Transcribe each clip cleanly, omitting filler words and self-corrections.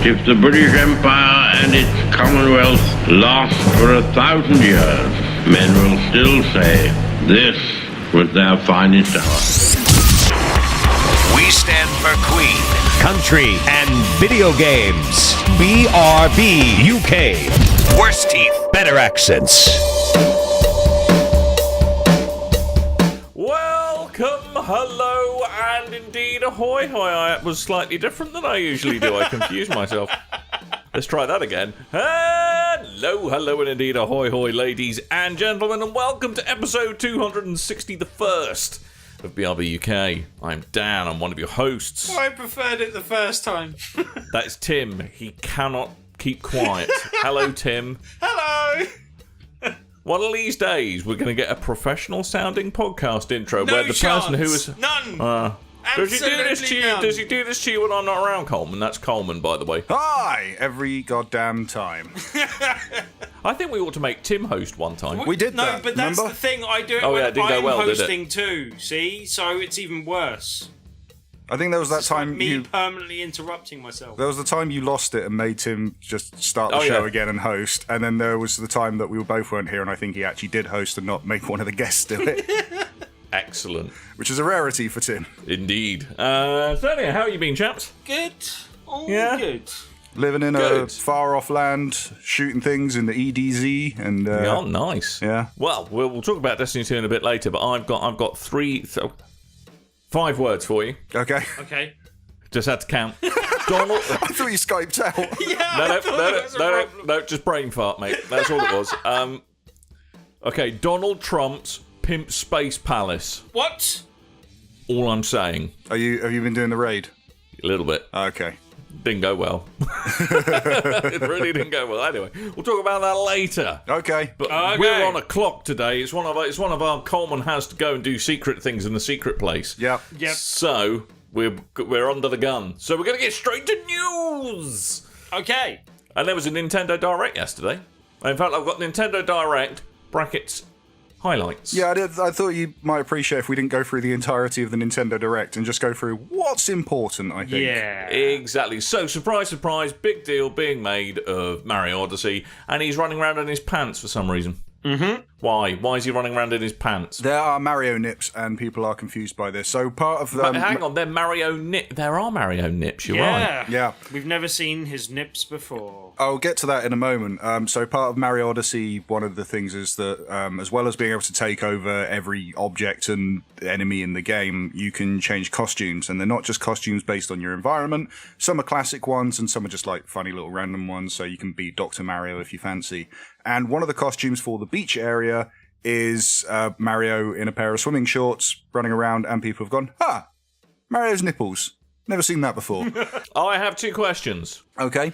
If the British Empire and its Commonwealth last for 1,000 years, men will still say this was their finest hour. We stand for Queen, country, and video games. BRB UK. Worse teeth, better accents. Welcome, hello, and indeed ahoy hoy. I was slightly different than I usually do. I confused myself. Let's try that again. Hello, and indeed ahoy hoy, ladies and gentlemen, and welcome to episode 260, the first of BRB UK. I'm Dan, I'm one of your hosts. I preferred it the first time. That's Tim. He cannot keep quiet. Hello, Tim. Hello. One of these days, we're going to get a professional-sounding podcast intro No where the chance. person who is None. does he do this to you? None. Does he do this to you when I'm not around, Coleman? That's Coleman, by the way. Hi, every goddamn time. I think we ought to make Tim host one time. We did that, but that's remember? the thing. I do it Oh, when yeah, it didn't go I'm well, did it? hosting too. See, so it's even worse. I think there was that time Me permanently interrupting myself. There was the time you lost it and made Tim just start the show again and host, and then there was the time that we both weren't here, and I think he actually did host and not make one of the guests do it. Excellent. Which is a rarity for Tim. Indeed. So anyway, how you been, chaps? Good. All Yeah. good. Living in a Good. far-off land, shooting things in the EDZ, and Oh, nice. yeah. Well, we'll talk about Destiny 2 in a bit later, but I've got 5 words for you. Okay. Okay. Just had to count. Donald. I thought you Skyped out. Yeah. No, just brain fart, mate. That's all it was. Okay, Donald Trump's Pimp Space Palace. What? All I'm saying. Have you been doing the raid? A little bit. Okay. Didn't go well. It really didn't go well. Anyway, we'll talk about that later. Okay. But Okay. we're on a clock today. It's one of our Coleman has to go and do secret things in the secret place. Yeah. Yep. So we're under the gun. So we're gonna get straight to news. Okay. And there was a Nintendo Direct yesterday. In fact, I've got Nintendo Direct brackets highlights. Yeah, I thought you might appreciate if we didn't go through the entirety of the Nintendo Direct and just go through what's important, I think. Yeah. Exactly. So, surprise, surprise, big deal being made of Mario Odyssey, and he's running around in his pants for some reason. Mm-hmm. Why? Why is he running around in his pants? There are Mario nips, and people are confused by this. So part of the... Hang on, there are Mario nips, you're right. Yeah. We've never seen his nips before. I'll get to that in a moment. So part of Mario Odyssey, one of the things is that as well as being able to take over every object and enemy in the game, you can change costumes. And they're not just costumes based on your environment. Some are classic ones, and some are just like funny little random ones. So you can be Dr. Mario if you fancy. And one of the costumes for the beach area is Mario in a pair of swimming shorts running around, and people have gone, Mario's nipples. Never seen that before. I have 2 questions. Okay.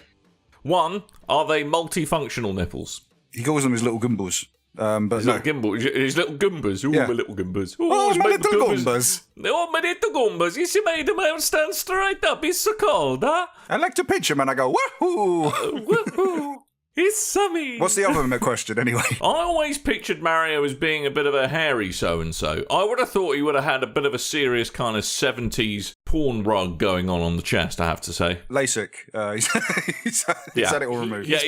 One, are they multifunctional nipples? He calls them his little Goombas. But His no. little gimbal, his little Goombas. Ooh, Yeah. my little Goombas. Oh, his my baby little Goombas. Oh, my little Goombas. You see, made them out stand straight up. It's so cold, huh? I like to pinch him and I go, woohoo! Woohoo! It's sunny. What's the other question anyway? I always pictured Mario as being a bit of a hairy so-and-so. I would have thought he would have had a bit of a serious kind of 70s porn rug going on the chest, I have to say. LASIK. He's had it all removed. Yeah,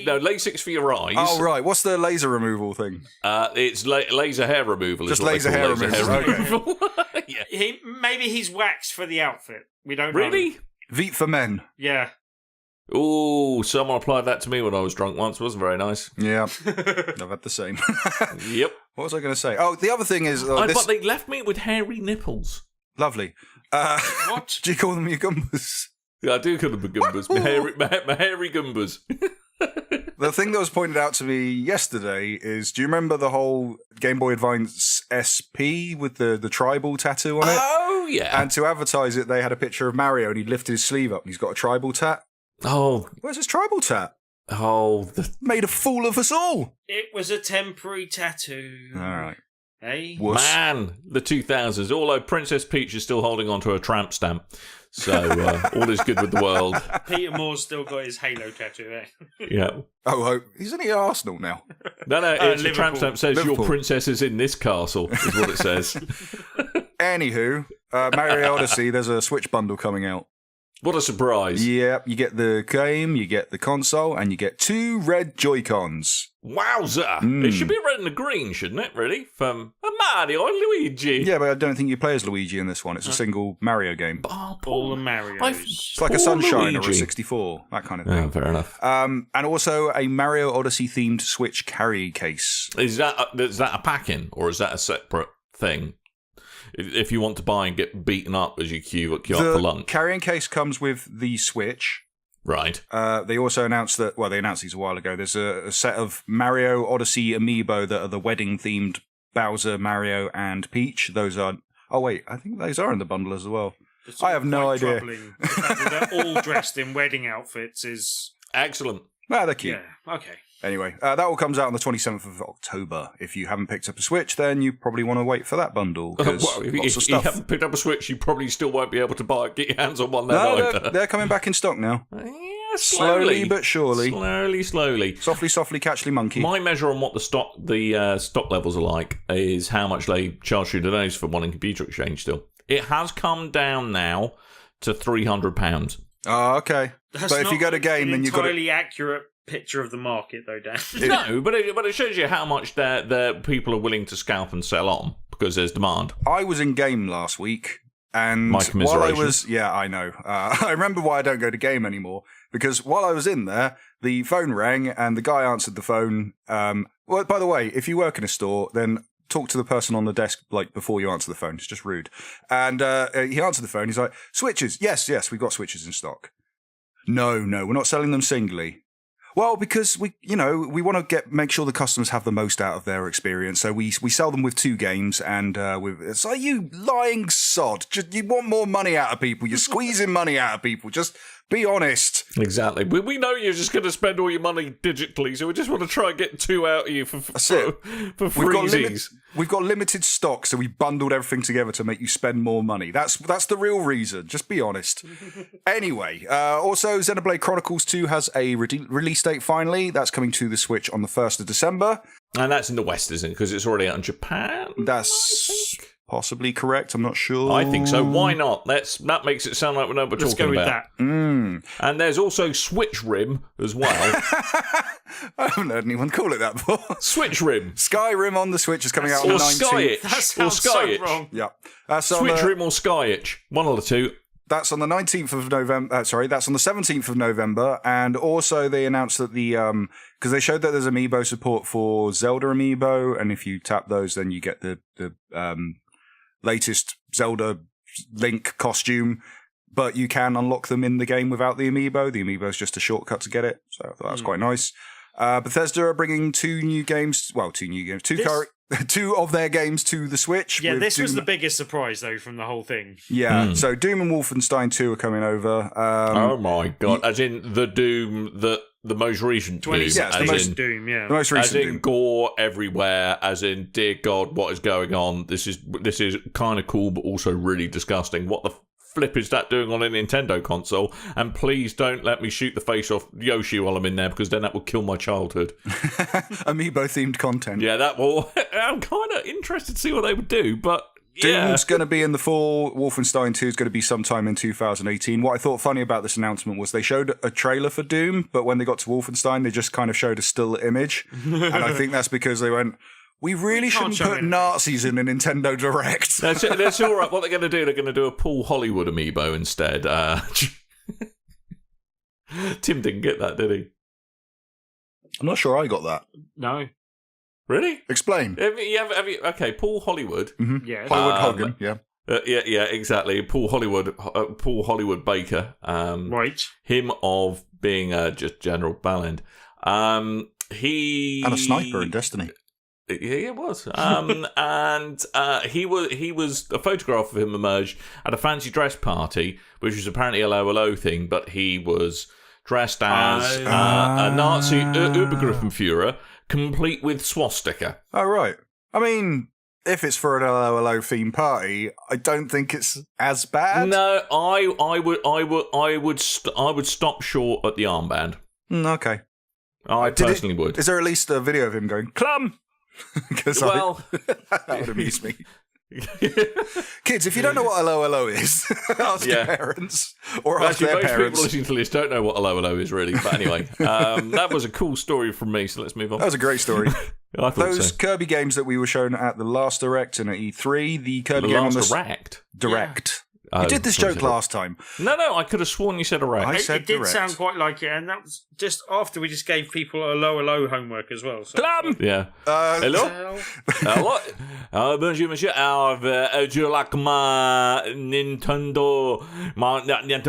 no, LASIK's for your eyes. Oh, right. What's the laser removal thing? It's laser hair removal. Just is what laser they call hair removal. Okay. Yeah. Maybe he's waxed for the outfit. We don't know. Really? Veet for men. Yeah. Ooh, someone applied that to me when I was drunk once. It wasn't very nice. Yeah. I've had the same. Yep. What was I going to say? Oh, the other thing is... But they left me with hairy nipples. Lovely. What? Do you call them your Goombas? Yeah, I do call them Goombas. My hairy Goombas. The thing that was pointed out to me yesterday is, do you remember the whole Game Boy Advance SP with the tribal tattoo on it? Oh, yeah. And to advertise it, they had a picture of Mario and he lifted his sleeve up and he's got a tribal tat. Oh. Where's his tribal tat? Oh. Made a fool of us all. It was a temporary tattoo. All right. Hey? Wuss. Man, the 2000s. Although Princess Peach is still holding on to her tramp stamp. So all is good with the world. Peter Moore's still got his Halo tattoo, eh? Yeah. Oh, he's only at Arsenal now. No, it's a Liverpool. tramp stamp says Liverpool. your princess is in this castle, is what it says. Anywho, Mario Odyssey, there's a Switch bundle coming out. What a surprise. Yep, you get the game, you get the console, and you get 2 red Joy-Cons. Wowza! It should be red and a green, shouldn't it, really? From a Mario and Luigi. Yeah, but I don't think you play as Luigi in this one. It's a single Mario game. All the Marios. It's like a Sunshine or a 64, that kind of thing. Oh, fair enough. And also a Mario Odyssey-themed Switch carry case. Is that a pack-in, or is that a separate thing? If you want to buy and get beaten up as you queue up for lunch. The carrying case comes with the Switch. Right. They also announced that, well, they announced these a while ago, there's a set of Mario Odyssey amiibo that are the wedding-themed Bowser, Mario, and Peach. Those are... Oh, wait, I think those are in the bundle as well. I have no idea. Troubling. The fact that they're all dressed in wedding outfits is... Excellent. Ah, they're cute. Yeah, okay. Anyway, that all comes out on the 27th of October. If you haven't picked up a Switch, then you probably want to wait for that bundle. Well, if you haven't picked up a Switch, you probably still won't be able to get your hands on one then either. They're coming back in stock now. Yeah, Slowly but surely. Slowly. Softly, catchly monkey. My measure on what the stock levels are like is how much they charge through the nose for one in Computer Exchange still. It has come down now to £300. Oh, okay. That's but if you go to game, then you've got entirely accurate picture of the market, though, Dan. No, but it shows you how much the people are willing to scalp and sell on because there's demand. I was in game last week, and My while I was, I know. I remember why I don't go to game anymore, because while I was in there, the phone rang and the guy answered the phone. Well, by the way, if you work in a store, then talk to the person on the desk like before you answer the phone. It's just rude. And he answered the phone. He's like, "Switches? Yes, we've got switches in stock." No, we're not selling them singly. Well, because we want to make sure the customers have the most out of their experience, so we sell them with 2 games, and it's like, you lying sod. You want more money out of people. You're squeezing money out of people. Just be honest. Exactly. We know you're just going to spend all your money digitally, so we just want to try and get 2 out of you for freezies. We've got limited stock, so we bundled everything together to make you spend more money. That's the real reason. Just be honest. Anyway, also Xenoblade Chronicles 2 has a release date finally. That's coming to the Switch on the 1st of December. And that's in the West, isn't it? Because it's already out in Japan. That's possibly correct. I'm not sure. I think so. Why not? That makes it sound like we know what we're Let's talking go with about. that. And there's also Switch Rim as well. I haven't heard anyone call it that before. Switch Rim. Skyrim on the Switch is coming out on the Or 19th. Sky Itch. That sounds so wrong. Yeah. Switch Rim or Sky Itch. One of the two. That's on the 19th of November. That's on the 17th of November. And also they announced that because they showed that there's amiibo support for Zelda amiibo. And if you tap those, then you get the latest Zelda Link costume. But you can unlock them in the game without the amiibo. The amiibo is just a shortcut to get it. So I thought that was quite nice. Bethesda are bringing 2 new games. Well, 2 new games. 2 of their games to the Switch. Yeah, this was Doom. the biggest surprise, though, from the whole thing. Yeah, so Doom and Wolfenstein 2 are coming over. Oh my god! As in the Doom, the most recent Doom. Yeah, the most Doom, yeah. The most recent as in Doom. gore everywhere. As in, dear God, what is going on? This is kind of cool, but also really disgusting. What the flip is that doing on a Nintendo console? And please don't let me shoot the face off Yoshi while I'm in there, because then that will kill my childhood. Amiibo themed content. Yeah, that will. I'm kind of interested to see what they would do, but yeah. Doom's going to be in the fall. Wolfenstein 2 is going to be sometime in 2018. What I thought funny about this announcement was they showed a trailer for Doom, but when they got to Wolfenstein, they just kind of showed a still image. And I think that's because they went, we really shouldn't put Nazis in a Nintendo Direct. That's all right. What they're going to do, they're going to do a Paul Hollywood amiibo instead. Tim didn't get that, did he? I'm not sure I got that. No. Really? Explain. Have you, okay, Paul Hollywood. Mm-hmm. Yeah. Hollywood Hogan, yeah. Yeah, exactly. Paul Hollywood Baker. Right. Him of being just General Ballend. He and a sniper in Destiny. Yeah, it was. And he was a photograph of him emerged at a fancy dress party, which was apparently a low thing, but he was dressed as a Nazi Obergruppenführer, complete with swastika. Oh, right. I mean, if it's for an LOLO theme party, I don't think it's as bad. No, I would stop short at the armband. Okay. I personally would. Is there at least a video of him going, Clum? Because well, that would amuse me. Kids, if you don't know what hello hello is, ask your parents or ask their most parents. people listening to this don't know what hello hello is really. But anyway, that was a cool story from me. So let's move on. That was a great story. I thought Those so. Kirby games that we were shown at the last Direct and at E3, the Kirby game on the Direct. Direct. Oh, You did this joke last time. No, I could have sworn you said Direct. I It said did Direct. sound quite like it, and that was just after we just gave people a low homework as well. So Yeah. Hello? What? Bonjour, monsieur. Would you like my Nintendo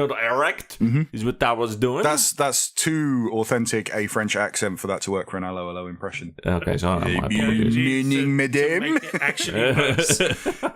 Direct? Is what I was doing. That's too authentic a French accent for that to work for an hello hello impression. Okay, so my apologies. Meaning, madame. make it actually worse.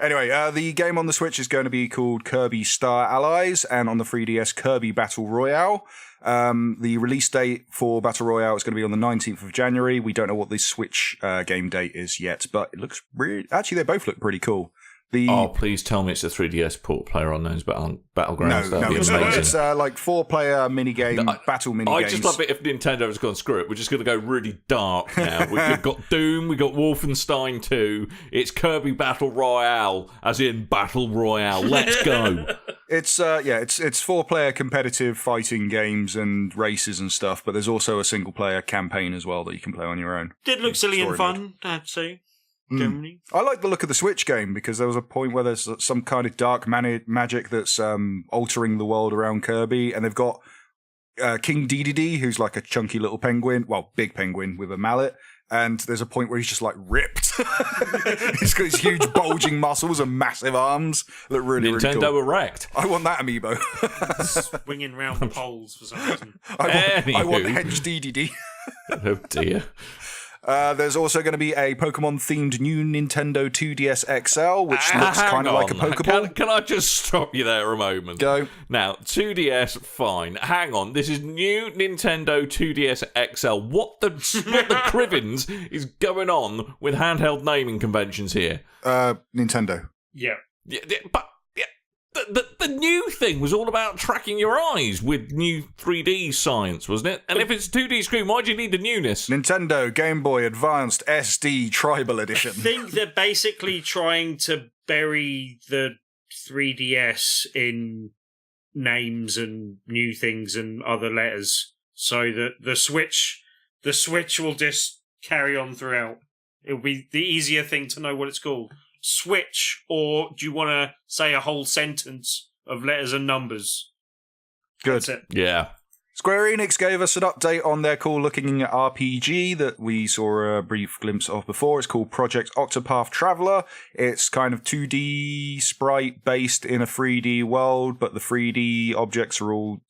Anyway, the game on the Switch is going to be called Kirby Star Allies, and on the 3DS, Kirby Battle Royale. The release date for Battle Royale is going to be on the 19th of January. We don't know what the Switch game date is yet, but it looks really... Actually, they both look pretty cool. Oh, please tell me it's a 3DS port player on those Battlegrounds. No, That'd be it's amazing. It's like 4-player minigame, battle minigames. I just love it if Nintendo has gone, screw it, we're just going to go really dark now. We've got Doom, we've got Wolfenstein 2, it's Kirby Battle Royale, as in Battle Royale. Let's go. It's 4-player competitive fighting games and races and stuff, but there's also a single-player campaign as well that you can play on your own. Did look silly and Story fun, I'd say. Generally. I like the look of the Switch game because there was a point where there's some kind of dark magic that's altering the world around Kirby, and they've got King Dedede, who's like a chunky little penguin, well, big penguin with a mallet, and there's a point where he's just like ripped. He's got these huge bulging muscles and massive arms that really, really Nintendo cool. erect. I want that amiibo. Swinging round the poles for some reason. I want Anywho. Hench Dedede. Oh dear. There's also going to be a Pokemon-themed new Nintendo 2DS XL, which looks Hang kind of like a on. Pokeball. Can I just stop you there a moment? Go. Now, 2DS, fine. Hang on. This is new Nintendo 2DS XL. What the crivens is going on with handheld naming conventions here? Nintendo. Yeah. But the new thing was all about tracking your eyes with new 3D science, wasn't it? And if it's 2D screen, why do you need the newness? Nintendo Game Boy Advanced SD Tribal Edition. I think they're basically trying to bury the 3DS in names and new things and other letters, so that the Switch will just carry on throughout. It'll be the easier thing to know what it's called. Switch, or do you want to say a whole sentence of letters and numbers? Good. That's it. Yeah. Square Enix gave us an update on their cool-looking RPG that we saw a brief glimpse of before. It's called Project Octopath Traveler. It's kind of 2D sprite-based in a 3D world, but the 3D objects are all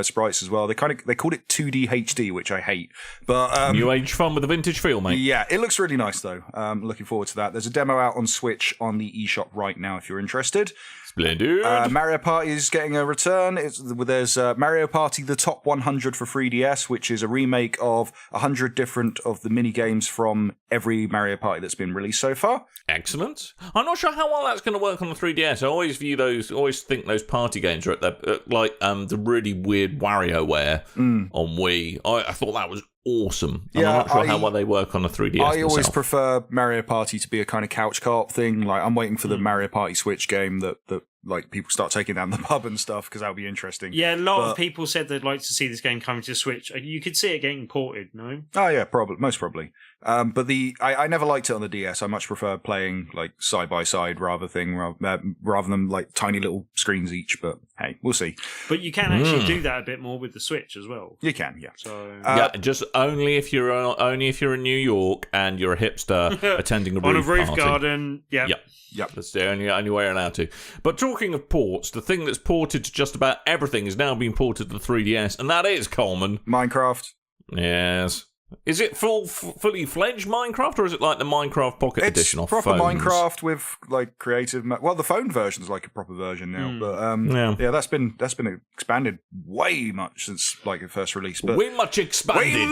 sprites as well. They called it 2D HD, which I hate. But New age fun with a vintage feel, mate. yeah, it looks really nice, though. Looking forward to that. There's a demo out on Switch on the eShop right now if you're interested. Splendid. Mario Party is getting a return. There's Mario Party The Top 100 for 3DS, which is a remake of 100 different of the mini-games from every Mario Party that's been released so far. Excellent. I'm not sure how well that's going to work on the 3DS. I always think those party games are at the the really weird WarioWare on Wii. I thought that was awesome. And Yeah, I'm not sure how well they work on the 3DS. I always myself. prefer Mario Party to be a kind of couch co-op thing. Like, I'm waiting for the Mario Party Switch game that like people start taking down the pub and stuff, because that'll be interesting. Yeah, a lot of people said they'd like to see this game coming to Switch. You could see it getting ported, no? Oh yeah, most probably. But I never liked it on the DS. I much prefer playing like side by side rather than like tiny little screens each. But hey, we'll see. But you can actually do that a bit more with the Switch as well. You can, yeah. So Yeah, just only if you're in New York and you're a hipster attending a on a roof roof party. garden, yeah. Yep. That's the only way you're allowed to. But talking of ports, the thing that's ported to just about everything is now being ported to the 3DS, and that is Coleman. Minecraft. Yes. Is it fully fledged Minecraft, or is it like the Minecraft Pocket Edition off proper phones? Minecraft with like creative. Well, the phone version is like a proper version now, but yeah, that's been expanded way much since like it first released. But Way much expanded. It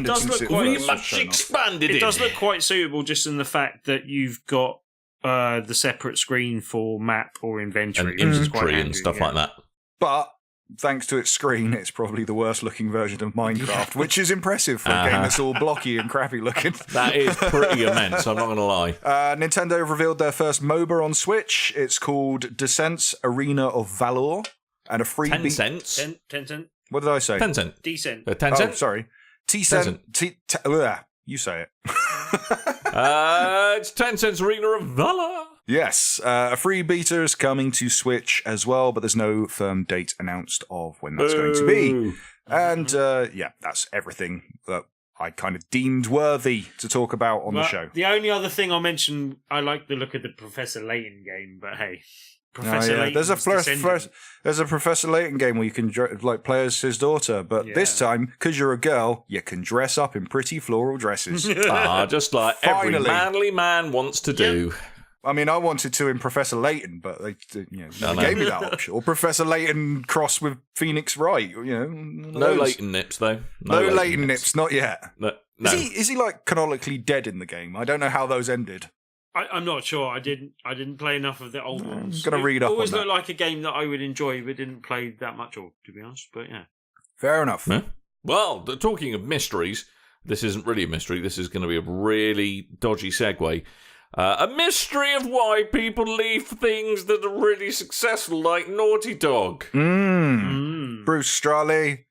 does since look it quite first much shown off. expanded. It does look quite suitable just in the fact that you've got the separate screen for map or inventory, and which is quite inventory and handy, stuff yeah. like that. But thanks to its screen, it's probably the worst looking version of Minecraft, which is impressive for a game that's all blocky and crappy looking. That is pretty immense, I'm not going to lie. Nintendo have revealed their first MOBA on Switch. It's called Descent's Arena of Valor, and a free 10 cents. 10 cent. What did I say? 10 cent. Decent. 10 cent? Oh, sorry. T-cent. You say it. It's 10 cents Arena of Valor. Yes, a free beta is coming to Switch as well, but there's no firm date announced of when that's going to be. And yeah, that's everything that I kind of deemed worthy to talk about on the show. The only other thing I'll mention, I like the look of the Professor Layton game, but hey, Professor Layton. There's a Professor Layton game where you can play as his daughter, but this time, because you're a girl, you can dress up in pretty floral dresses. Just like every manly man wants to do. I mean, I wanted to in Professor Layton, but they gave me that option. Or Professor Layton crossed with Phoenix Wright. No Layton nips, though. No Layton nips, not yet. No. Is he like canonically dead in the game? I don't know how those ended. I'm not sure. I didn't play enough of the old ones. I'm going to read up on that. It always looked like a game that I would enjoy, but didn't play that much of, to be honest. But yeah. Fair enough. Yeah. Well, talking of mysteries, this isn't really a mystery. This is going to be a really dodgy segue. A mystery of why people leave things that are really successful, like Naughty Dog. Bruce Straley.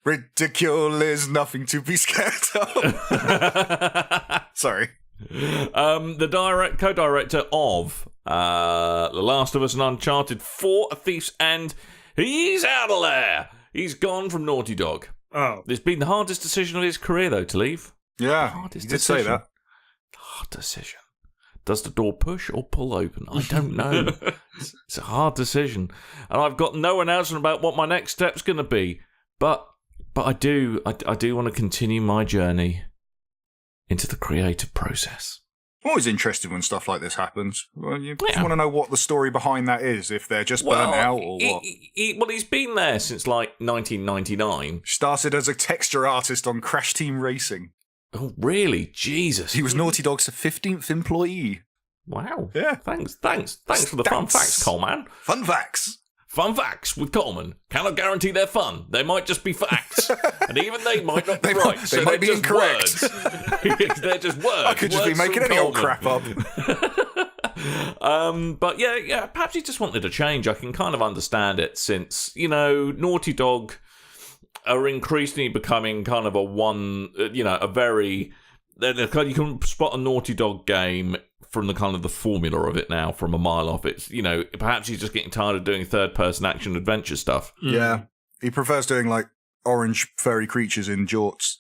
Ridicule is nothing to be scared of. Sorry. The co-director of The Last of Us and Uncharted 4, A Thief's End, he's out of there. He's gone from Naughty Dog. Oh. It's been the hardest decision of his career, though, to leave. Yeah, you did say that. Hard decision. Does the door push or pull open? I don't know. It's a hard decision. And I've got no announcement about what my next step's going to be. But I do want to continue my journey into the creative process. I'm always interested when stuff like this happens. Well, you just want to know what the story behind that is, if they're just burnt out or what. He's been there since like 1999. Started as a texture artist on Crash Team Racing. Oh, really? Jesus. He was Naughty Dog's 15th employee. Wow. Yeah. Thanks for the fun facts, Coleman. Fun facts. Fun facts with Coleman. Cannot guarantee they're fun. They might just be facts. And even they might not be right. They might be incorrect. Words. They're just words. I could just be making any old crap up. But yeah, perhaps he just wanted a change. I can kind of understand it since, Naughty Dog are increasingly becoming kind of a very... You can spot a Naughty Dog game from the kind of the formula of it now from a mile off. It's, perhaps he's just getting tired of doing third-person action adventure stuff. Yeah. He prefers doing, like, orange furry creatures in jorts.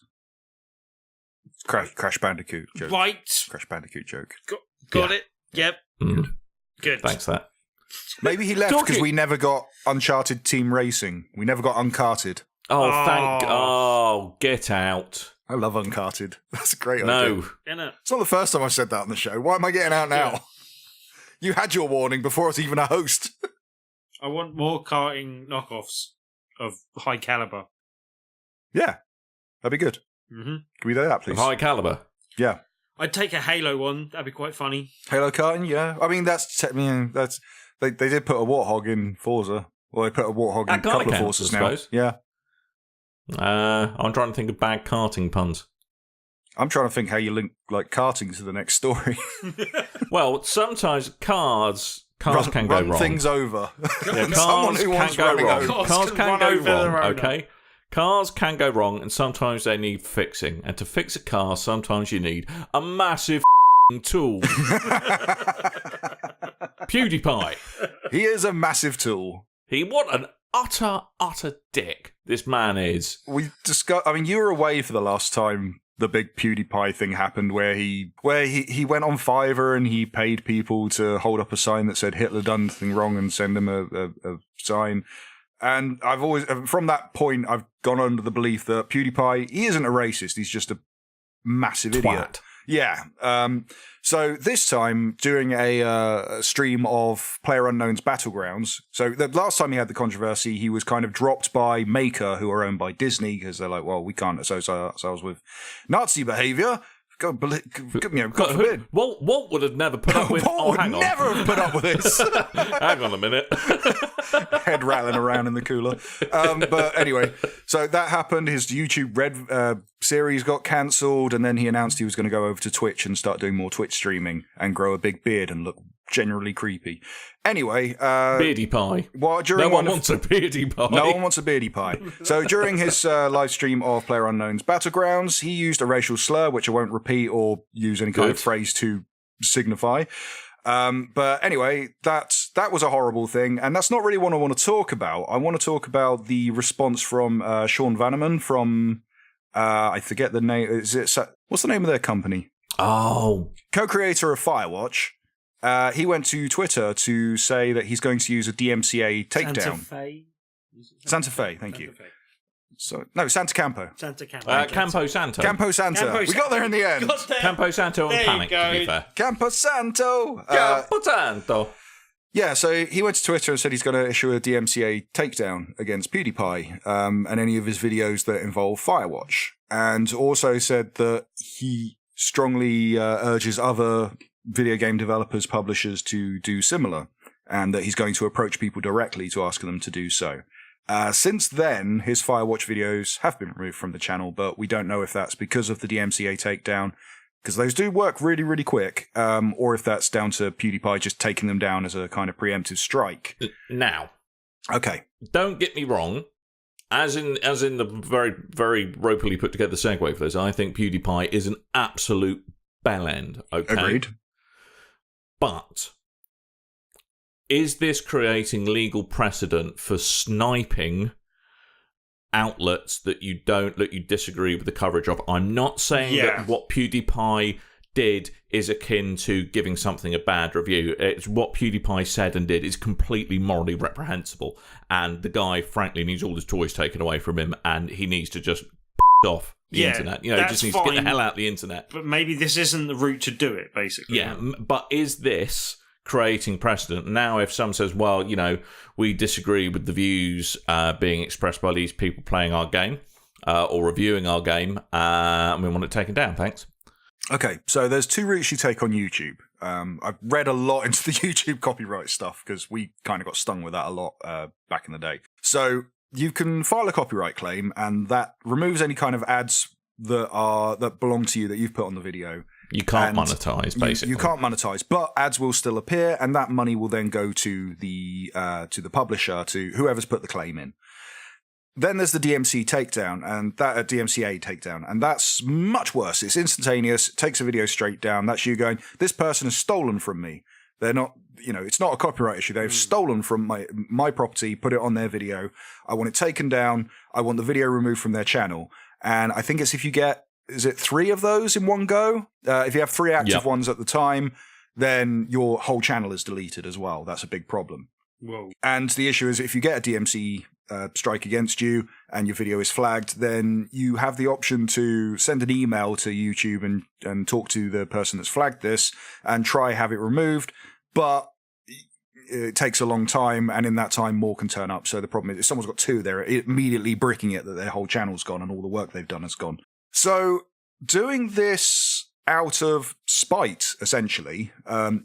Crash Bandicoot joke. Right. Crash Bandicoot joke. Got it. Yep. Good. Thanks for that. Maybe he left because we never got Uncharted Team Racing. We never got Uncarted. Oh, get out. I love Uncarted. That's a great idea. No. It's not the first time I've said that on the show. Why am I getting out now? Yeah. You had your warning before I was even a host. I want more karting knockoffs of high caliber. Yeah. That'd be good. Mm-hmm. Can we do that, please? High caliber. Yeah. I'd take a Halo one. That'd be quite funny. Halo karting, yeah. I mean, that's they did put a Warthog in Forza. Well, they put a Warthog in a couple of Forzas now. Yeah. I'm trying to think of bad karting puns. I'm trying to think how you link like karting to the next story. Well, sometimes cars can go wrong. Things over. Yeah, Someone who wants can go running wrong. over. Cars can go wrong. Okay. Cars can go wrong, and sometimes they need fixing. And to fix a car, sometimes you need a massive tool. PewDiePie. He is a massive tool. What an utter dick this man is. We discussed. I mean, you were away for the last time the big PewDiePie thing happened, where he went on Fiverr and he paid people to hold up a sign that said Hitler done something wrong and send him a sign. And I've always, from that point, I've gone under the belief that PewDiePie, he isn't a racist. He's just a massive idiot. Yeah. So this time, doing a stream of PlayerUnknown's Battlegrounds. So the last time he had the controversy, he was kind of dropped by Maker, who are owned by Disney, because they're like, well, we can't associate ourselves with Nazi behavior. God forbid. Walt would have never put up with. Walt hang would on. never have put up with this. Hang on a minute. Head rattling around in the cooler. But anyway, so that happened. His YouTube Red series got cancelled, and then he announced he was going to go over to Twitch and start doing more Twitch streaming and grow a big beard and look generally creepy. Anyway, Beardy Pie. No one wants a Beardy Pie. No one wants a Beardy Pie. So during his live stream of PlayerUnknown's Battlegrounds, he used a racial slur, which I won't repeat or use any kind of phrase to signify. But anyway, that was a horrible thing, and that's not really what I want to talk about. I want to talk about the response from Sean Vanneman from I forget the name. What's the name of their company? Oh, co-creator of Firewatch. He went to Twitter to say that he's going to use a DMCA takedown. Santa Fe, thank you. Santa Campo. Campo Santo. Campo Santo. We got there in the end. Campo Santo and Panic, to be fair. Campo Santo. Campo Santo. Yeah, so he went to Twitter and said he's going to issue a DMCA takedown against PewDiePie and any of his videos that involve Firewatch. And also said that he strongly urges other video game developers, publishers to do similar, and that he's going to approach people directly to ask them to do so. Since then, his Firewatch videos have been removed from the channel, but we don't know if that's because of the DMCA takedown, because those do work really, really quick, or if that's down to PewDiePie just taking them down as a kind of preemptive strike. Now, okay, don't get me wrong. As in the very, very ropily put together segue for this, I think PewDiePie is an absolute bellend. Okay, agreed. But is this creating legal precedent for sniping outlets that you disagree with the coverage of? I'm not saying that what PewDiePie did is akin to giving something a bad review. It's what PewDiePie said and did is completely morally reprehensible, and the guy frankly needs all his toys taken away from him, and he needs to just off the internet. He just needs to get the hell out of the internet. But maybe this isn't the route to do it, basically. Yeah, but is this creating precedent? Now, if someone says, well, we disagree with the views being expressed by these people playing our game or reviewing our game, and we want it taken down, thanks. Okay, so there's two routes you take on YouTube. I've read a lot into the YouTube copyright stuff because we kind of got stung with that a lot back in the day. So you can file a copyright claim, and that removes any kind of ads that belong to you that you've put on the video. You can't monetize, basically. You can't monetize, but ads will still appear, and that money will then go to the publisher, to whoever's put the claim in. Then there's the DMCA takedown, and that's much worse. It's instantaneous. It takes a video straight down. That's you going, this person has stolen from me. They're not, it's not a copyright issue. They've stolen from my property, put it on their video. I want it taken down. I want the video removed from their channel. And I think it's if you get, is it 3 of those in one go? If you have 3 active ones at the time, then your whole channel is deleted as well. That's a big problem. Whoa. And the issue is if you get a DMC strike against you and your video is flagged, then you have the option to send an email to YouTube and talk to the person that's flagged this and try have it removed. But it takes a long time, and in that time more can turn up. So the problem is if someone's got 2, they're immediately bricking it that their whole channel's gone and all the work they've done is gone. So doing this out of spite, essentially,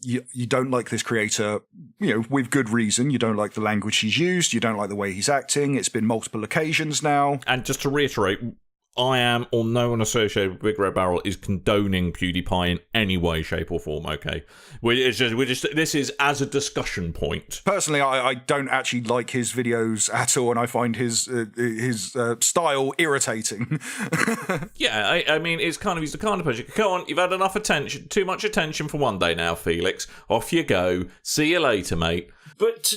you don't like this creator, with good reason. You don't like the language he's used. You don't like the way he's acting. It's been multiple occasions now. And just to reiterate, I am, or no one associated with BigRedBarel is condoning PewDiePie in any way, shape, or form. Okay, this is as a discussion point. Personally, I don't actually like his videos at all, and I find his style irritating. Yeah, I mean, it's kind of he's the kind of person. Come on, you've had enough attention, too much attention for one day now, Felix. Off you go. See you later, mate. But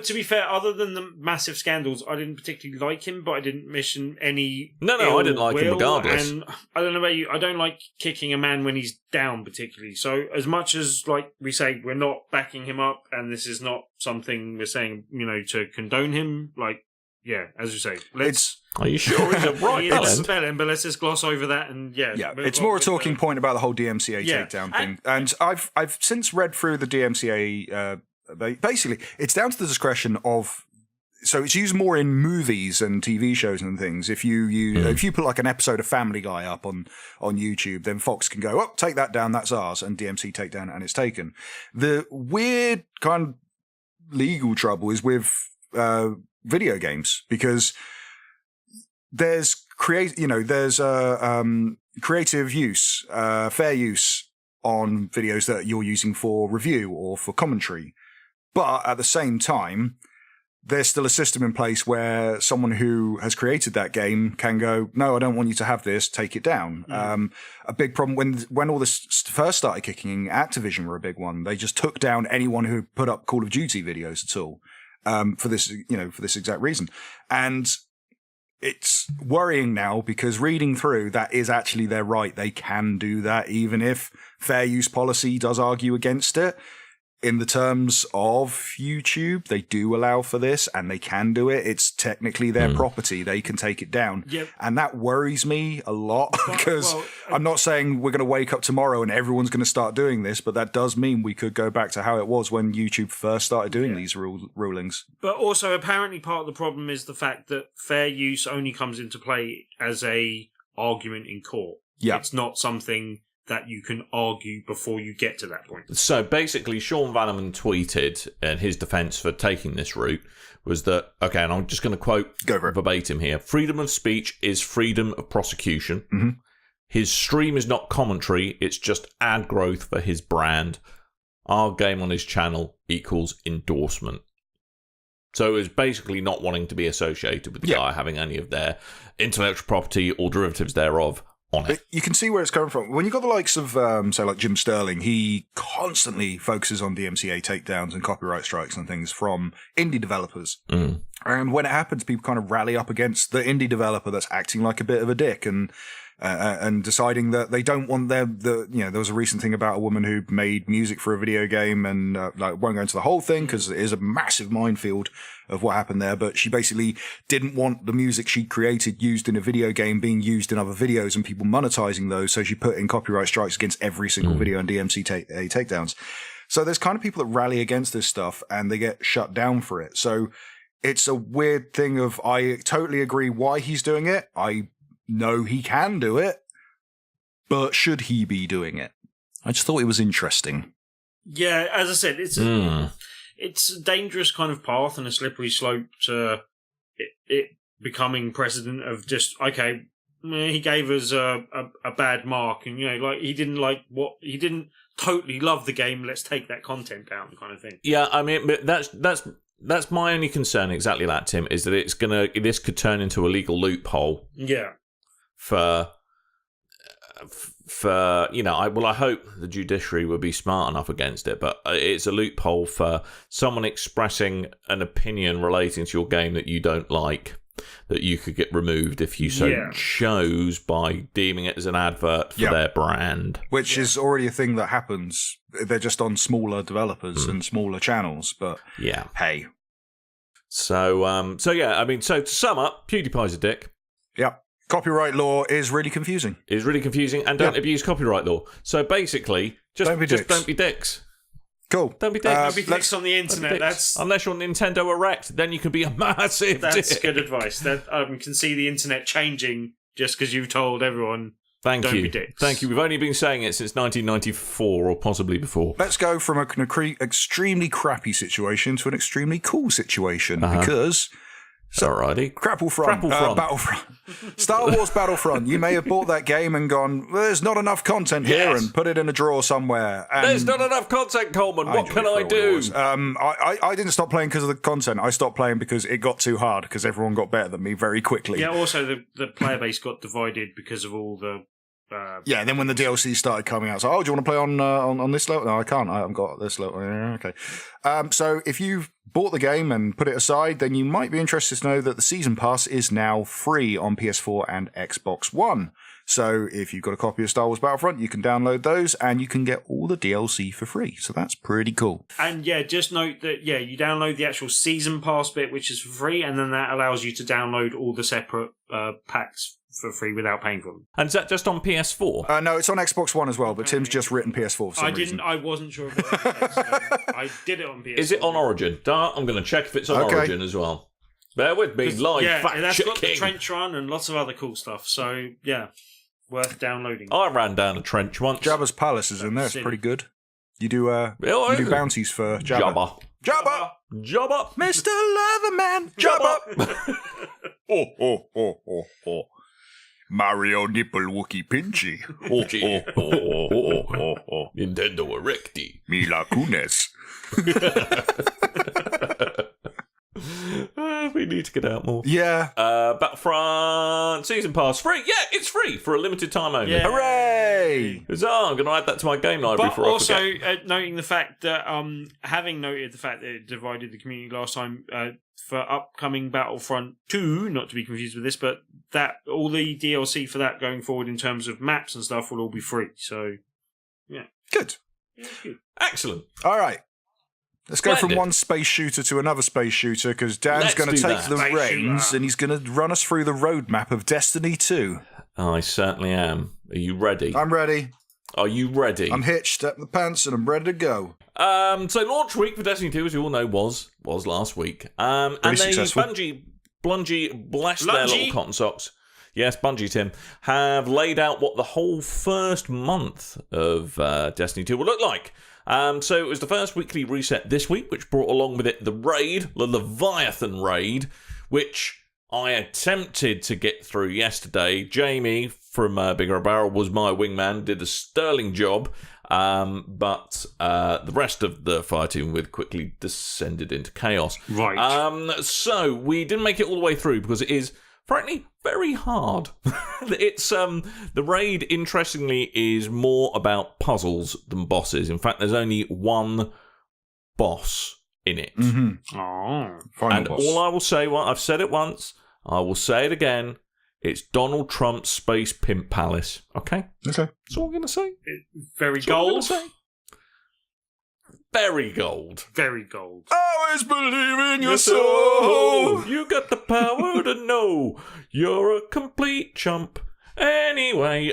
to be fair, other than the massive scandals, I didn't particularly like him, but I didn't mention any. No, I didn't like him regardless. And I don't know about you, I don't like kicking a man when he's down particularly. So as much as, like we say, we're not backing him up, and this is not something we're saying, to condone him, as you say, Are you sure he's a right bellend? But let's just gloss over that and it's more a talking point about the whole DMCA takedown thing. And I've since read through the DMCA. Basically, it's down to the discretion of so it's used more in movies and TV shows and things. If you put like an episode of Family Guy up on YouTube, then Fox can go, oh, take that down, that's ours, and DMC take down, and it's taken. The weird kind of legal trouble is with video games, because there's creative use, fair use on videos that you're using for review or for commentary. But at the same time, there's still a system in place where someone who has created that game can go, no, I don't want you to have this, take it down. A big problem when all this first started kicking, Activision were a big one. They just took down anyone who put up Call of Duty videos at all, for this exact reason. And it's worrying now, because reading through, that is actually their right. They can do that, even if fair use policy does argue against it. In the terms of YouTube, they do allow for this, and they can do it. It's technically their property. They can take it down. Yep. And that worries me a lot, because I'm not saying we're going to wake up tomorrow and everyone's going to start doing this, but that does mean we could go back to how it was when YouTube first started doing these rulings. But also, apparently part of the problem is the fact that fair use only comes into play as a argument in court. Yeah. It's not something that you can argue before you get to that point. So basically, Sean Vanneman tweeted, and his defence for taking this route was that, okay, and I'm just going to quote verbatim here, freedom of speech is freedom of prosecution. Mm-hmm. His stream is not commentary, it's just ad growth for his brand. Our game on his channel equals endorsement. So it was basically not wanting to be associated with the guy having any of their intellectual property or derivatives thereof on it. You can see where it's coming from. When you got the likes of, say, like Jim Sterling, he constantly focuses on DMCA takedowns and copyright strikes and things from indie developers. Mm. And when it happens, people kind of rally up against the indie developer that's acting like a bit of a dick and deciding that they don't want there was a recent thing about a woman who made music for a video game, and won't go into the whole thing because it is a massive minefield of what happened there, but she basically didn't want the music she created used in a video game being used in other videos and people monetizing those, so she put in copyright strikes against every single video and DMC takedowns. So there's kind of people that rally against this stuff and they get shut down for it. So it's a weird thing of, I totally agree why he's doing it. I know he can do it, but should he be doing it? I just thought it was interesting. Yeah, as I said, it's a dangerous kind of path and a slippery slope to it becoming precedent of just, okay, he gave us a bad mark, and he didn't totally love the game, let's take that content down, kind of thing. Yeah, I mean, but that's my only concern, exactly that, Tim, is that this could turn into a legal loophole. Yeah. For I hope the judiciary will be smart enough against it, but it's a loophole for someone expressing an opinion relating to your game that you don't like, that you could get removed if you so chose, by deeming it as an advert for their brand. Which is already a thing that happens. They're just on smaller developers and smaller channels, but hey. So to sum up, PewDiePie's a dick. Yep. Copyright law is really confusing. And don't abuse copyright law. So basically, just don't be dicks. Cool. Don't be dicks. Don't be dicks on the internet. Unless you're Nintendo Erect, then you can be a massive dick. That's good advice. That can see the internet changing just because you've told everyone. Don't be dicks. Thank you. We've only been saying it since 1994 or possibly before. Let's go from an extremely crappy situation to an extremely cool situation because. Alrighty. Battlefront. Star Wars Battlefront. You may have bought that game and gone, well, there's not enough content here, and put it in a drawer somewhere. And there's not enough content, Coleman. What can I do? I didn't stop playing because of the content. I stopped playing because it got too hard, because everyone got better than me very quickly. Yeah, also the player base got divided because of all the... then when the DLC started coming out, so do you want to play on this level? No, I can't. I haven't got this level. Okay. So if you've bought the game and put it aside, then you might be interested to know that the Season Pass is now free on PS4 and Xbox One. So if you've got a copy of Star Wars Battlefront, you can download those and you can get all the DLC for free. So that's pretty cool. And just note that, you download the actual Season Pass bit, which is for free, and then that allows you to download all the separate packs for free without paying for them. And is that just on PS4? No, it's on Xbox One as well, but Tim's just written PS4 for some reason. I wasn't sure if it was. I did it on PS4. Is it on Origin? I'm going to check if it's on Origin as well. Bear with me, live fact that's got the checking. trench run and lots of other cool stuff. So yeah, worth downloading. I ran down a trench once. Jabba's Palace is in there. It's pretty good. You do bounties for Jabba. Jabba. Jabba. Mr. Leatherman. Jabba. Oh. Mario Nipple Wookie Pinchy. Nintendo Erecti. Mila Kunis. We need to get out more. Yeah. Battlefront Season Pass free. Yeah, it's free for a limited time only. Yeah. Hooray! Huzzah, I'm going to add that to my game library But before also I forget. noting the fact that, having noted the fact that it divided the community last time, for upcoming Battlefront 2, not to be confused with this, but that all the DLC for that going forward in terms of maps and stuff will all be free. So, yeah. Good. Yeah, it's good. Excellent. All right. Let's go from Splendid. one space shooter to another space shooter, because Dan's Let's going to do take that. the Space reins shooter. and he's going to run us through the roadmap of Destiny 2. I certainly am. Are you ready? I'm ready. Are you ready? I'm hitched up the pants and I'm ready to go. So launch week for Destiny 2, as you all know, was last week. And they, successful. Bungie, bless their Bungie? little cotton socks. Yes, Bungie, Tim, have laid out what the whole first month of Destiny 2 will look like. So it was the first weekly reset this week, which brought along with it the raid, the Leviathan raid, which I attempted to get through yesterday. Jamie from BigRedBarel was my wingman, did a sterling job, but the rest of the fighting with quickly descended into chaos. Right. So we didn't make it all the way through because it is, frankly, very hard. It's the raid, interestingly, is more about puzzles than bosses. In fact, there's only one boss in it. Mm-hmm. Oh. Final And boss. all I will say, well, I've said it once, I will say it again, it's Donald Trump's Space Pimp Palace. Okay? Okay. That's all I'm going to say. Very That's all I'm gonna gold. say. Very gold. Very gold. Always believe in your So, soul. you got the power to know you're a complete chump. Anyway,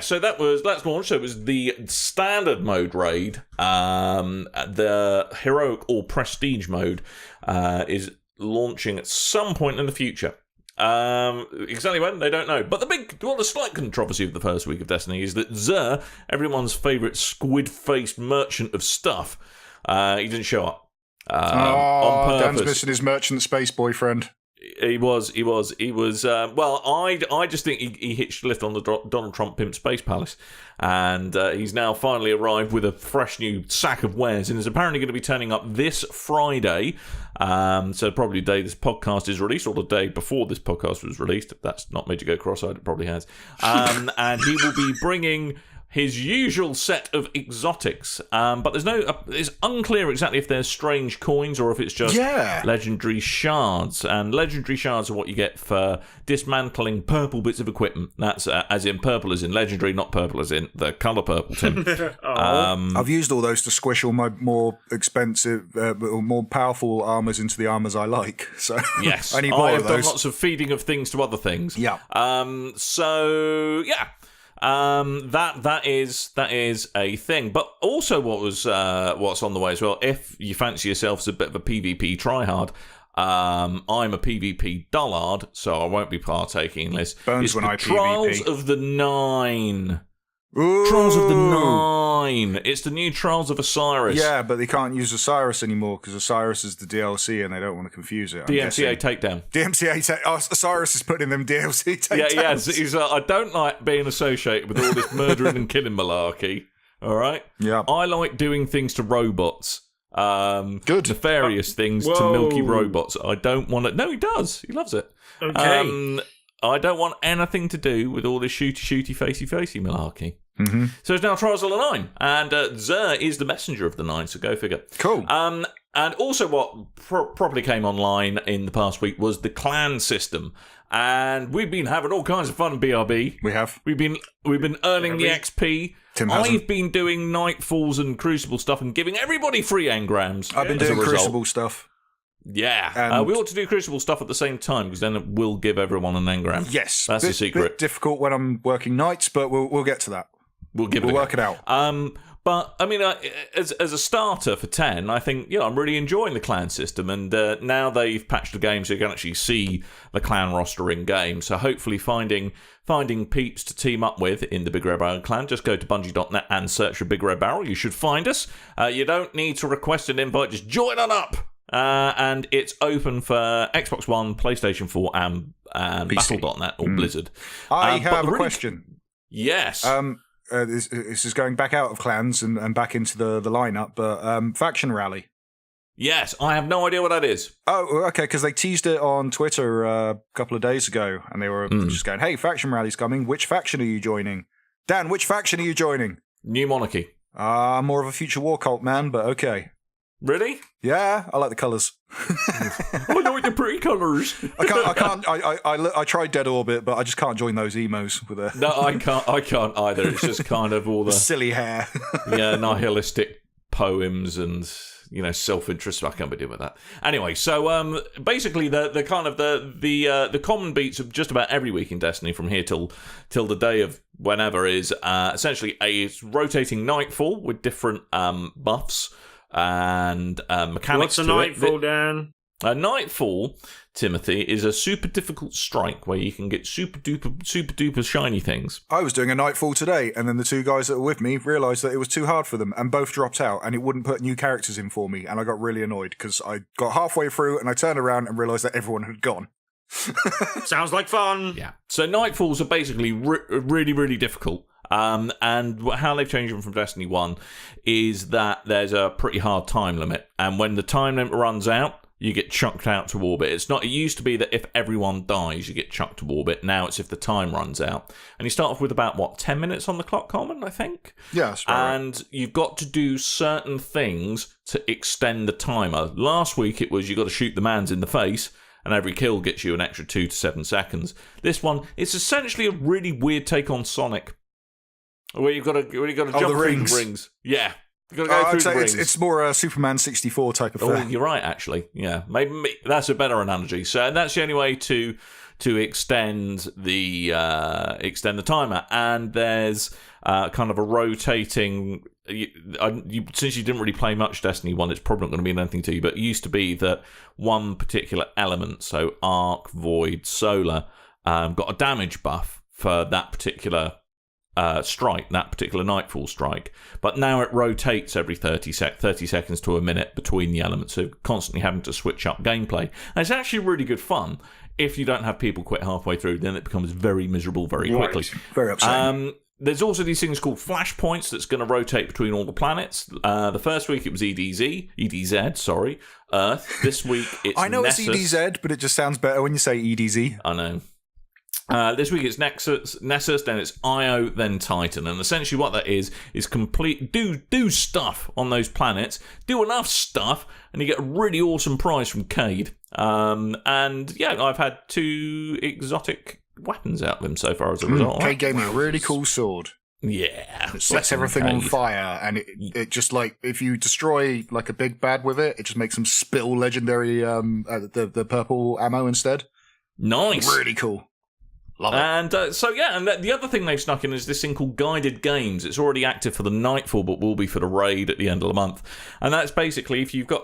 so that's launched. So it was the standard mode raid. The heroic or prestige mode is launching at some point in the future. Exactly when, they don't know. But the slight controversy of the first week of Destiny is that Xur, everyone's favourite squid-faced merchant of stuff, he didn't show up. On purpose. Dan's missing his merchant space boyfriend. He was. Well, I just think he hitched a lift on the Donald Trump Pimp Space Palace, and he's now finally arrived with a fresh new sack of wares, and is apparently going to be turning up this Friday. So probably the day this podcast is released, or the day before this podcast was released. If that's not made you go cross-eyed, it probably has. And he will be bringing his usual set of exotics, but it's unclear exactly if there's strange coins or if it's just legendary shards. And legendary shards are what you get for dismantling purple bits of equipment. That's as in purple as in legendary, not purple as in the colour purple, Tim. I've used all those to squish all my more expensive, or more powerful armours into the armours I like. So Yes, I need more I've of done those. lots of feeding of things to other things. Yeah. That is a thing. But also what's on the way as well, if you fancy yourself as a bit of a PvP tryhard, I'm a PvP dullard, so I won't be partaking in this. Burns It's when the I Trials PvP. of the Nine. Ooh. Trials of the Nine. It's the new Trials of Osiris. Yeah, but they can't use Osiris anymore because Osiris is the DLC and they don't want to confuse it. I'm DMCA guessing. takedown. Osiris is putting them DLC takedowns. Yeah. He's I don't like being associated with all this murdering and killing malarkey. All right? Yeah. I like doing things to robots. Good. Nefarious things to Whoa. milky robots. I don't want it. No, he does. He loves it. Okay. I don't want anything to do with all this shooty, facey malarkey. Mm-hmm. So it's now Trials of the Nine, and Xur is the messenger of the Nine, so go figure. Cool. And also what properly came online in the past week was the clan system. And we've been having all kinds of fun in BRB. We have. We've been earning the XP. Tim hasn't. I've been doing Nightfalls and Crucible stuff and giving everybody free engrams. I've been as a doing result. Crucible stuff. Yeah. And- We ought to do Crucible stuff at the same time because then it will give everyone an engram. Yes. That's the secret. Bit difficult when I'm working nights, but we'll get to that. We'll give it. We'll work it out. But I mean, as a starter for 10, I think I'm really enjoying the clan system, and now they've patched the game so you can actually see the clan roster in game. So hopefully, finding peeps to team up with in the BigRedBarel clan, just go to Bungie.net and search for BigRedBarel. You should find us. You don't need to request an invite; just join on up. And it's open for Xbox One, PlayStation 4, and Battle.net or Blizzard. I have a question. Yes. This is going back out of clans and back into the lineup, but Faction Rally. Yes, I have no idea what that is. Oh, okay, because they teased it on Twitter a couple of days ago, and they were just going, hey, Faction Rally's coming. Which faction are you joining? Dan, which faction are you joining? New Monarchy. More of a Future War cult man, but okay. Really? Yeah, I like the colours. I like the pretty colours. I tried Dead Orbit, but I just can't join those emos with a... No, I can't either. It's just kind of all the silly hair. Yeah, nihilistic poems and self-interest. I can't be dealing with that. Anyway, so basically the kind of the common beats of just about every week in Destiny from here till the day of whenever is essentially a rotating nightfall with different buffs and mechanics. What's a nightfall, Dan? A nightfall, Timothy, is a super difficult strike where you can get super duper shiny things. I was doing a nightfall today, and then the two guys that were with me realised that it was too hard for them, and both dropped out, and it wouldn't put new characters in for me, and I got really annoyed because I got halfway through and I turned around and realised that everyone had gone. Sounds like fun. Yeah. So nightfalls are basically really, really difficult. And how they've changed them from Destiny 1 is that there's a pretty hard time limit. And when the time limit runs out, you get chucked out to orbit. It used to be that if everyone dies, you get chucked to orbit. Now it's if the time runs out. And you start off with about, 10 minutes on the clock, Coleman, I think? Yeah, that's right. And you've got to do certain things to extend the timer. Last week it was you got to shoot the mans in the face, and every kill gets you an extra 2 to 7 seconds. This one, it's essentially a really weird take on Sonic. Where you've got to jump through the rings. Yeah. You've got to go through the rings. It's more a Superman 64 type of thing. Oh, you're right, actually. Yeah. Maybe that's a better analogy. So that's the only way to extend the timer. And there's kind of a rotating... since you didn't really play much Destiny 1, it's probably not going to mean anything to you, but it used to be that one particular element, so Arc, Void, Solar, got a damage buff for that particular... strike, that particular nightfall strike, but now it rotates every 30 seconds to a minute between the elements, so constantly having to switch up gameplay. And it's actually really good fun. If you don't have people quit halfway through, then it becomes very miserable very quickly. Very upsetting. There's also these things called flashpoints that's going to rotate between all the planets. The first week it was EDZ, Earth. This week it's I know Nessus. it's EDZ, but it just sounds better when you say EDZ. I know. This week it's Nessus, then it's Io, then Titan, and essentially what that is do stuff on those planets, do enough stuff, and you get a really awesome prize from Cade. And yeah, I've had 2 exotic weapons out of them so far as a result. Cade gave me a really cool sword. Yeah, it sets everything on fire, and it just if you destroy a big bad with it, it just makes them spill legendary the purple ammo instead. Nice, really cool. Love it. And and the other thing they've snuck in is this thing called Guided Games. It's already active for the Nightfall, but will be for the raid at the end of the month. And that's basically if you've got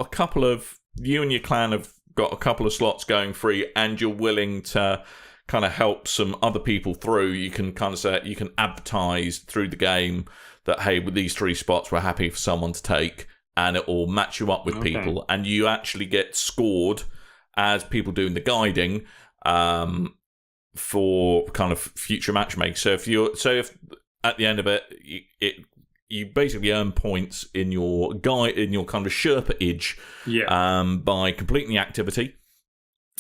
you and your clan have got a couple of slots going free, and you're willing to kind of help some other people through, you can kind of say you can advertise through the game that hey, with these 3 spots, we're happy for someone to take, and it will match you up with people, and you actually get scored as people doing the guiding. For kind of future matchmaking. So if at the end of it, you basically earn points in your kind of Sherpa-age by completing the activity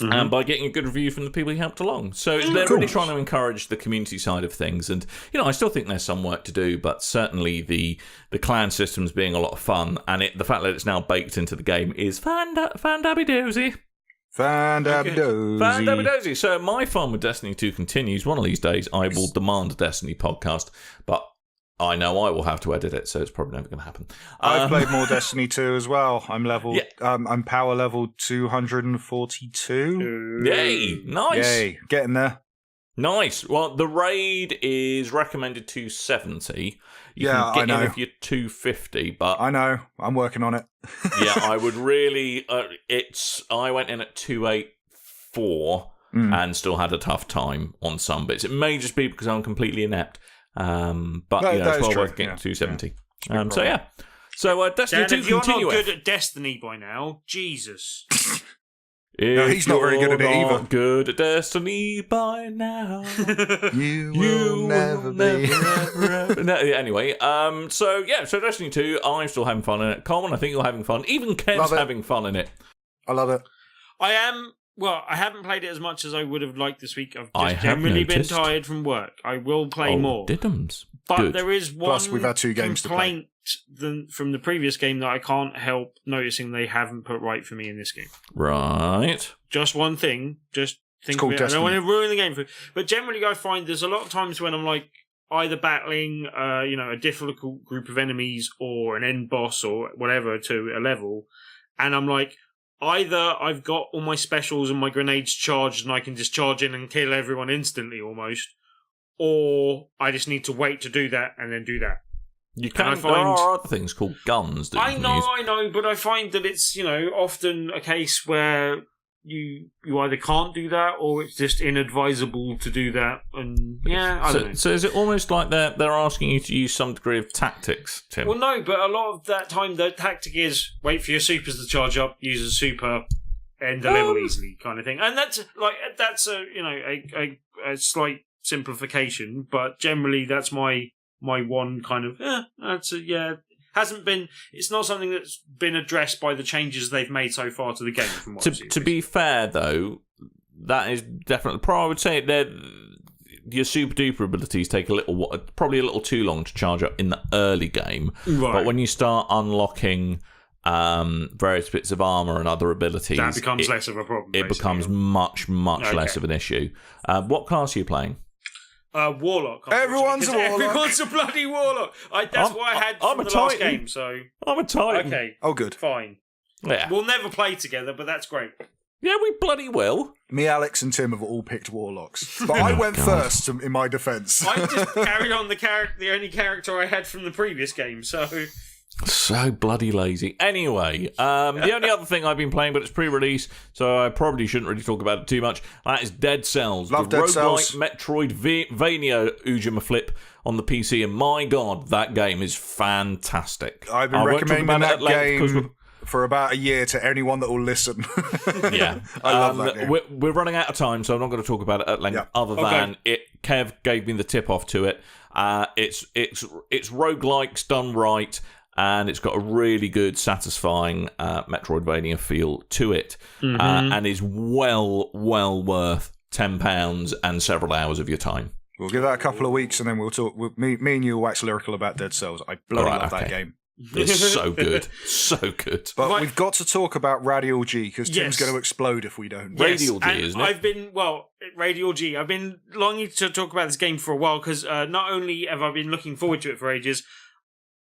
and by getting a good review from the people you helped along. So they're really trying to encourage the community side of things. And I still think there's some work to do, but certainly the clan system's being a lot of fun, and the fact that it's now baked into the game is fan-dabby-dozy. Fan-dabby-dozy. So my fun with Destiny 2 continues. One of these days I will demand a Destiny podcast, but I know I will have to edit it, so it's probably never going to happen. I've played more Destiny 2 as well. I'm I'm power level 242. Yay! Nice. Yay! Getting there. Nice. Well, the raid is recommended 270. You Yeah, can get I know. in if you're 250, but I know. I'm working on it. yeah, I would really. I went in at 284 and still had a tough time on some bits. It may just be because I'm completely inept, but That it's is well true. worth getting Yeah. 270. So yeah. So Destiny Dan, 2 if you're not continue. good at Destiny by now, Jesus. No, he's not very good at it If you're either. not good at Destiny by now. You will never be. No, anyway, so Destiny 2, I'm still having fun in it. Coleman, I think you're having fun. Even Ken's Love it. having fun in it. I love it. I am. Well, I haven't played it as much as I would have liked this week. I've I just have generally been noticed. tired from work. I will play more. Diddums. But Good. there is one Plus, we've had 2 games to play. complaint from the previous game that I can't help noticing they haven't put right for me in this game. Right. Just one thing. Just think called of it. I don't Destiny. want to ruin the game for you. But generally, I find there's a lot of times when I'm like either battling, a difficult group of enemies or an end boss or whatever to a level, and I'm like, either I've got all my specials and my grenades charged and I can just charge in and kill everyone instantly almost, or I just need to wait to do that and then do that. You can. I There find- are other things called guns that you can use. I know, but I find that it's, often a case where you either can't do that or it's just inadvisable to do that. And yeah, I don't know. So is it almost like they're asking you to use some degree of tactics, Tim? Well, no, but a lot of that time the tactic is wait for your supers to charge up, use a super, end the level easily, kind of thing. And that's a slight simplification, but generally that's my one kind of it's not something that's been addressed by the changes they've made so far to the game. From what I've seen. To be fair, though, that is definitely. I would say your super duper abilities take probably a little too long to charge up in the early game. Right. But when you start unlocking various bits of armor and other abilities, that becomes less of a problem. It becomes much less of an issue. What class are you playing? Warlock. Everyone's a warlock. Everyone's a bloody warlock. That's what I had I'm from a the last Titan. game. So I'm a Titan. okay, Oh, good. fine. Yeah. We'll never play together, but that's great. Yeah, we bloody will. Me, Alex, and Tim have all picked warlocks. But I went first in my defence. I just carried on the only character I had from the previous game. So bloody lazy. Anyway, the only other thing I've been playing, but it's pre-release, so I probably shouldn't really talk about it too much, that is Dead Cells. Love the Dead roguelike Cells. Metroidvania Ujima flip on the PC, and my god, that game is fantastic. I've been I won't talk recommending about it that at length 'cause game for about a year to anyone that will listen. yeah, I love that game. We're running out of time, so I'm not going to talk about it at length. Yeah. Other than Kev gave me the tip off to it. It's roguelikes done right, and it's got a really good, satisfying Metroidvania feel to it, and is well worth £10 and several hours of your time. We'll give that a couple of weeks and then we'll talk. Me and you will wax lyrical about Dead Cells. I bloody love that game. It's so good, so good. But we've got to talk about Radial-G because Tim's Yes. going to explode if we don't. Radial-G, and isn't it? I've been Radial-G. I've been longing to talk about this game for a while because not only have I been looking forward to it for ages,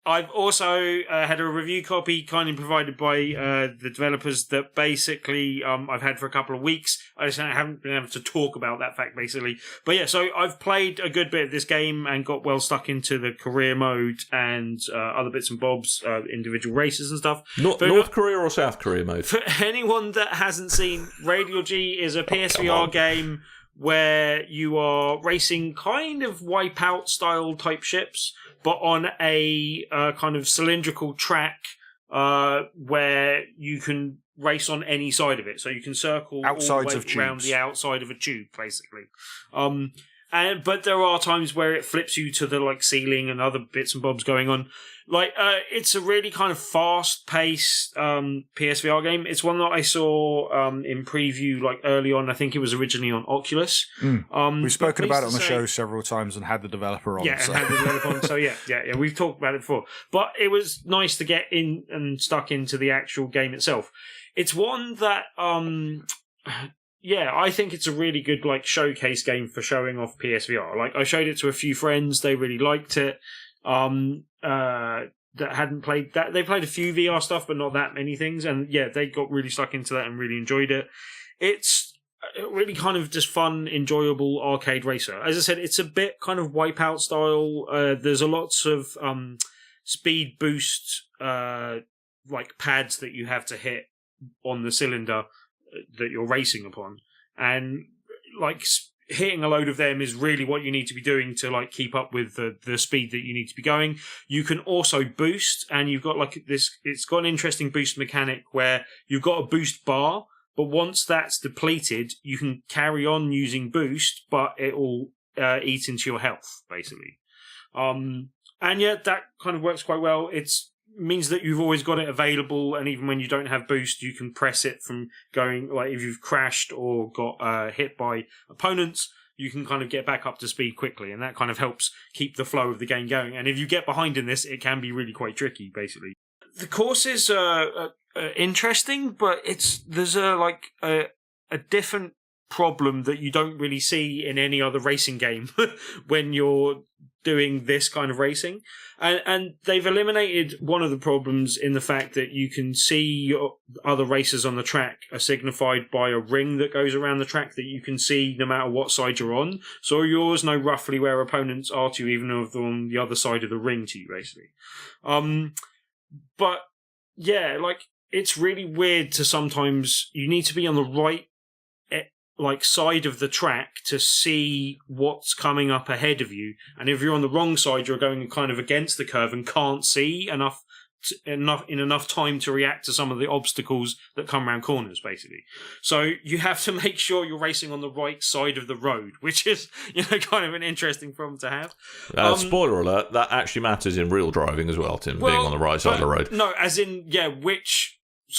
I've also had a review copy kindly provided by the developers that basically I've had for a couple of weeks. I just haven't been able to talk about that fact, basically. But yeah, so I've played a good bit of this game and got well stuck into the career mode and other bits and bobs, individual races and stuff. North Korea or South Korea mode? For anyone that hasn't seen, Radial-G is a PSVR game where you are racing kind of Wipeout style type ships, but on a kind of cylindrical track where you can race on any side of it. So you can circle Outsides all the way of tubes. around the outside of a tube, basically. But there are times where it flips you to the ceiling and other bits and bobs going on. It's a really kind of fast-paced PSVR game. It's one that I saw in preview early on. I think it was originally on Oculus. We've spoken about it on the say- show several times and had the developer on. Yeah, so. and had the developer on. So yeah, we've talked about it before. But it was nice to get in and stuck into the actual game itself. It's one that I think it's a really good showcase game for showing off PSVR. I showed it to a few friends; they really liked it. That hadn't played that. They played a few VR stuff, but not that many things. And yeah, they got really stuck into that and really enjoyed it. It's really kind of just fun, enjoyable arcade racer. As I said, it's a bit kind of Wipeout style. There's a lots of speed boost like pads that you have to hit on the cylinder that you're racing upon, and like hitting a load of them is really what you need to be doing to like keep up with the speed that you need to be going. You can also boost, and you've got like this, it's got an interesting boost mechanic where you've got a boost bar, but once that's depleted, you can carry on using boost, but it will eat into your health, basically. And yeah, that kind of works quite well. It's means that you've always got it available, and even when you don't have boost, you can press it from going, like if you've crashed or got hit by opponents, you can kind of get back up to speed quickly, and that kind of helps keep the flow of the game going. And if you get behind in this, it can be really quite tricky, basically. The courses are interesting, but there's a different problem that you don't really see in any other racing game when you're doing this kind of racing. And they've eliminated one of the problems in the fact that you can see other racers on the track are signified by a ring that goes around the track that you can see no matter what side you're on. So you always know roughly where opponents are to you, even if they're on the other side of the ring to you, basically. But yeah, like, it's really weird to sometimes, you need to be on the right side of the track to see what's coming up ahead of you, and if you're on the wrong side, you're going kind of against the curve and can't see enough time to react to some of the obstacles that come around corners, basically. So you have to make sure you're racing on the right side of the road, which is, kind of an interesting problem to have. Spoiler alert, that actually matters in real driving as well, Tim, being on the right side of the road. No, as in,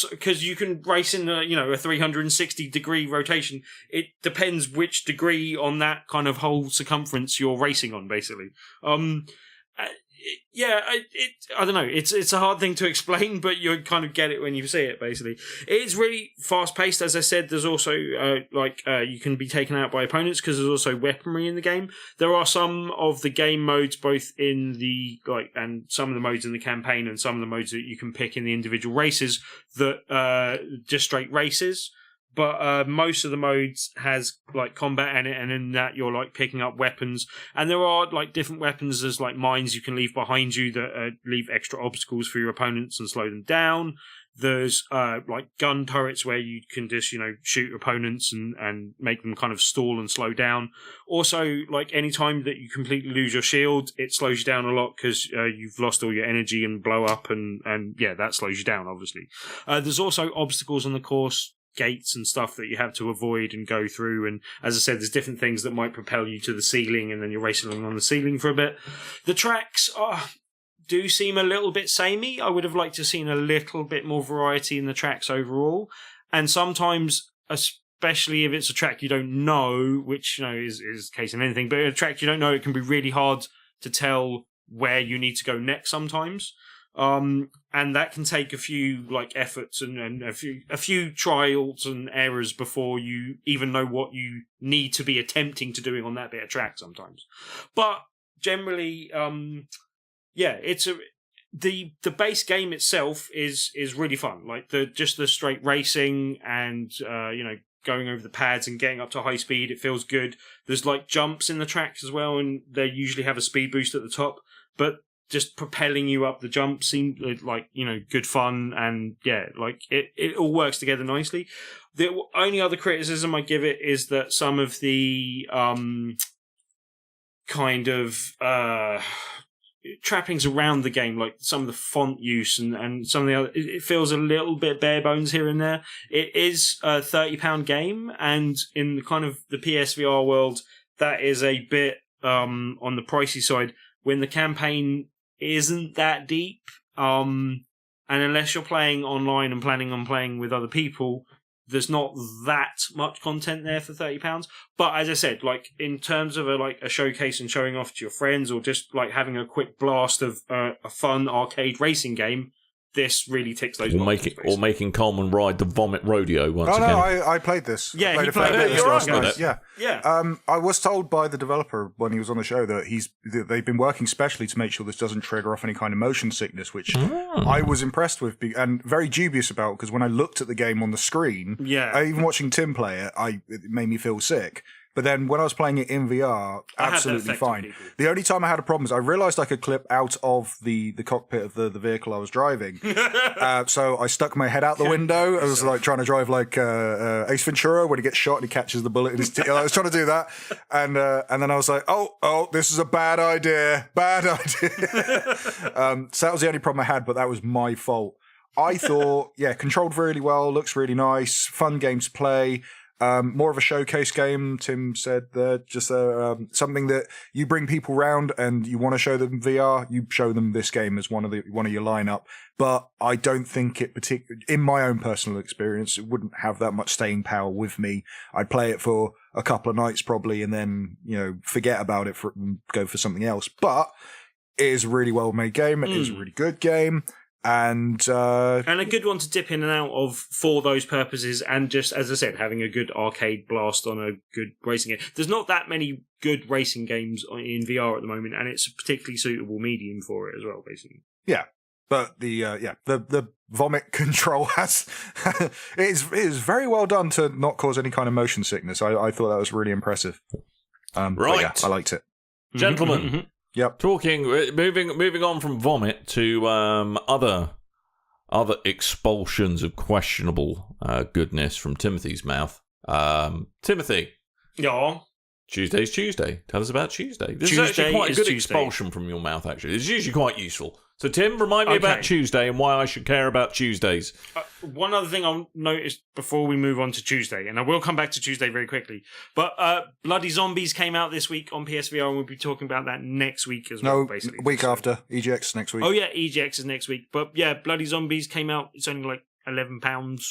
because you can race in a 360-degree rotation. It depends which degree on that kind of whole circumference you're racing on, basically. I don't know. It's a hard thing to explain, but you kind of get it when you see it, basically. It's really fast-paced. As I said, there's also, you can be taken out by opponents because there's also weaponry in the game. There are some of the game modes, both in the, and some of the modes in the campaign and some of the modes that you can pick in the individual races that, just straight races. But most of the modes has combat in it, and in that you're picking up weapons. And there are different weapons. There's mines you can leave behind you that leave extra obstacles for your opponents and slow them down. There's gun turrets where you can just shoot opponents and make them kind of stall and slow down. Also, any time that you completely lose your shield, it slows you down a lot because you've lost all your energy and blow up, and that slows you down, obviously. There's also obstacles on the course, gates and stuff that you have to avoid and go through, and as I said, there's different things that might propel you to the ceiling, and then you're racing along the ceiling for a bit. The tracks do seem a little bit samey. I would have liked to have seen a little bit more variety in the tracks overall, and sometimes, especially if it's a track you don't know, which is the case in anything, but a track you don't know, it can be really hard to tell where you need to go next sometimes. And that can take a few efforts and a few trials and errors before you even know what you need to be attempting to doing on that bit of track sometimes. But generally, it's the base game itself is really fun. The straight racing and going over the pads and getting up to high speed, it feels good. There's jumps in the tracks as well, and they usually have a speed boost at the top, but just propelling you up the jump seemed good fun, and it all works together nicely. The only other criticism I give it is that some of the trappings around the game, some of the font use and some of the other, it feels a little bit bare bones here and there. It is a £30 game, and in the PSVR world, that is a bit on the pricey side when the campaign isn't that deep, and unless you're playing online and planning on playing with other people, there's not that much content there for £30. But as I said, in terms of a showcase and showing off to your friends, or just having a quick blast of a fun arcade racing game, this really ticks those Or, boxes. or making Coleman ride the vomit rodeo once Oh again. no, I played this. Yeah, I he played played it. this You're last right with night. it. Yeah. Yeah. I was told by the developer when he was on the show that they've been working specially to make sure this doesn't trigger off any kind of motion sickness, which I was impressed with and very dubious about, because when I looked at the game on the screen, even watching Tim play it, it made me feel sick. But then when I was playing it in VR, absolutely fine. The only time I had a problem is I realized I could clip out of the cockpit of the vehicle I was driving. So I stuck my head out the window. I was like trying to drive like Ace Ventura when he gets shot and he catches the bullet in his teeth. I was trying to do that. And then I was like, oh, this is a bad idea. Bad idea. So that was the only problem I had, but that was my fault. I thought, controlled really well, looks really nice, fun game to play. More of a showcase game, Tim said there. Just something that you bring people round and you want to show them VR, you show them this game as one of your lineup. But I don't think it in my own personal experience, it wouldn't have that much staying power with me. I'd play it for a couple of nights probably and then, forget about it and go for something else. But it is a really well made game. It is a really good game. And a good one to dip in and out of for those purposes, and just, as I said, having a good arcade blast on a good racing game. There's not that many good racing games in VR at the moment, and it's a particularly suitable medium for it as well, basically. Yeah, but the vomit control it is very well done to not cause any kind of motion sickness. I thought that was really impressive. Right, I liked it, gentlemen. Yep. Moving on from vomit to other expulsions of questionable goodness from Timothy's mouth. Timothy. Yeah. Tuesday's Tuesday. Tell us about Tuesday. This is actually quite a good expulsion from your mouth, actually. It's usually quite useful. So, Tim, remind me about Tuesday and why I should care about Tuesdays. One other thing I'll notice before we move on to Tuesday, and I will come back to Tuesday very quickly, but Bloody Zombies came out this week on PSVR, and we'll be talking about that next week as well, basically. Week after. EGX next week. Oh, yeah, EGX is next week. But, yeah, Bloody Zombies came out. It's only like £11,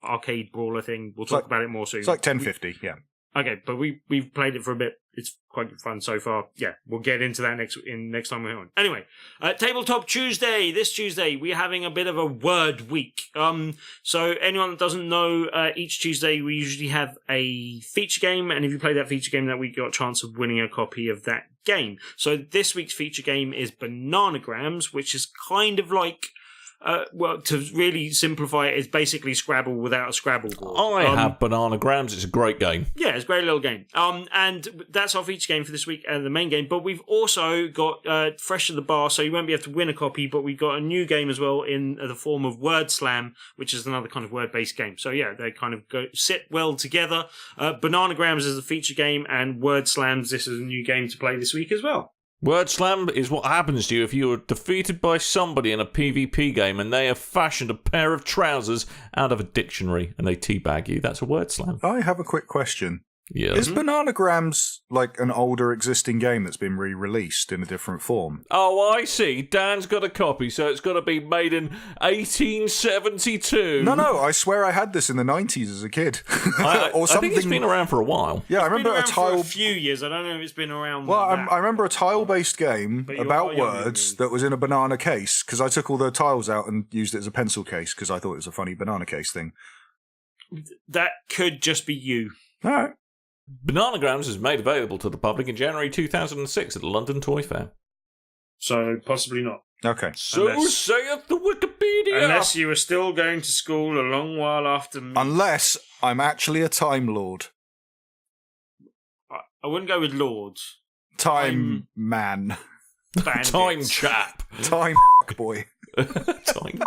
arcade brawler thing. We'll talk about it more soon. It's like $10.50, yeah. Okay, but we've played it for a bit. It's quite good fun so far. Yeah, we'll get into that next time we're on. Anyway, Tabletop Tuesday. This Tuesday we're having a bit of a word week. So anyone that doesn't know, each Tuesday we usually have a feature game, and if you play that feature game that week, you got a chance of winning a copy of that game. So this week's feature game is Bananagrams, which is kind of like. To really simplify it, it's basically Scrabble without a Scrabble board. I have Bananagrams. It's a great game. Yeah, it's a great little game. And that's our feature game for this week and the main game. But we've also got Fresh to the Bar, so you won't be able to win a copy, but we've got a new game as well in the form of Word Slam, which is another kind of word-based game. So yeah, they kind of sit well together. Bananagrams is the feature game, and Word Slams, this is a new game to play this week as well. Word slam is what happens to you if you are defeated by somebody in a PvP game and they have fashioned a pair of trousers out of a dictionary and they teabag you. That's a word slam. I have a quick question. Yeah. Is Bananagrams like an older existing game that's been re-released in a different form? Oh, I see. Dan's got a copy, so it's got to be made in 1872. No, I swear I had this in the 90s as a kid. Or something. I think it's been around for a while. Yeah, I remember a tile. For a few years. I don't know if it's been around. Well, I remember a tile-based game about words that was in a banana case, because I took all the tiles out and used it as a pencil case because I thought it was a funny banana case thing. That could just be you. All right. Bananagrams is made available to the public in January 2006 at the London Toy Fair. So, possibly not. Okay. So saith the Wikipedia. Unless you were still going to school a long while after me. Unless I'm actually a Time Lord. I wouldn't go with Lords. Time Man. Bandits. Time chap. Time boy. Time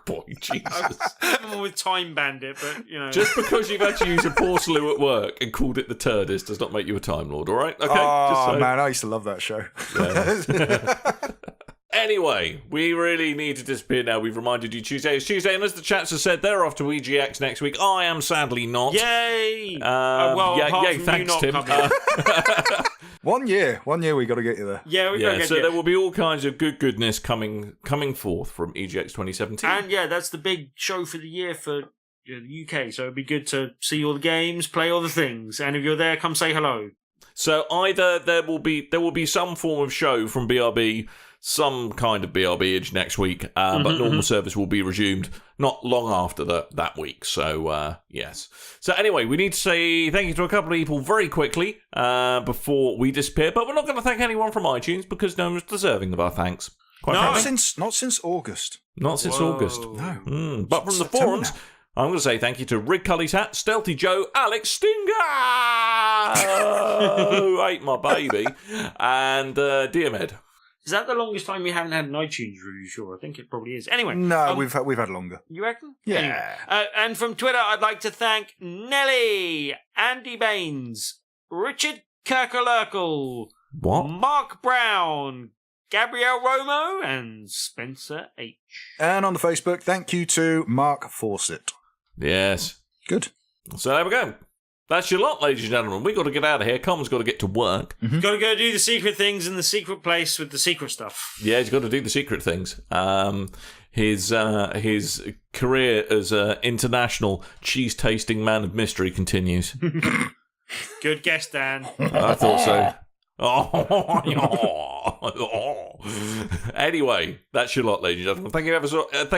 boy, Jesus. I'm more with Time Bandit, but, you know. Just because you've had to use a Portaloo at work and called it the Turdist does not make you a Time Lord, all right? Okay. Oh, man, I used to love that show. Yeah. Anyway, we really need to disappear now. We've reminded you Tuesday is Tuesday, and as the chats have said, they're off to EGX next week. I am sadly not. Yay! Yay, thanks, Tim. 1 year we got to get you there. Yeah, there will be all kinds of goodness coming forth from EGX 2017. And yeah, that's the big show for the year for the UK, so it'd be good to see all the games, play all the things, and if you're there, come say hello. So either there will be some form of show from BRB some kind of BRB next week, but normal service will be resumed not long after that week. So, yes. So anyway, we need to say thank you to a couple of people very quickly before we disappear, but we're not going to thank anyone from iTunes because no one's deserving of our thanks. Not since August. Not since August. No. But from the forums, I'm going to say thank you to Rig Cully's Hat, Stealthy Joe, Alex Stinger, who ate my baby, and Diomed. Is that the longest time you haven't had an iTunes review? Sure, I think it probably is. Anyway. No, we've had longer. You reckon? Yeah. Anyway, and from Twitter, I'd like to thank Nelly, Andy Baines, Richard Kirklerkel, Mark Brown, Gabrielle Romo, and Spencer H. And on the Facebook, thank you to Mark Fawcett. Yes. Good. So there we go. That's your lot, ladies and gentlemen. We've got to get out of here. Coleman's got to get to work. Got to go do the secret things in the secret place with the secret stuff. Yeah, he's got to do the secret things. His career as an international cheese-tasting man of mystery continues. Good guess, Dan. I thought so. Anyway, that's your lot, ladies and gentlemen. Thank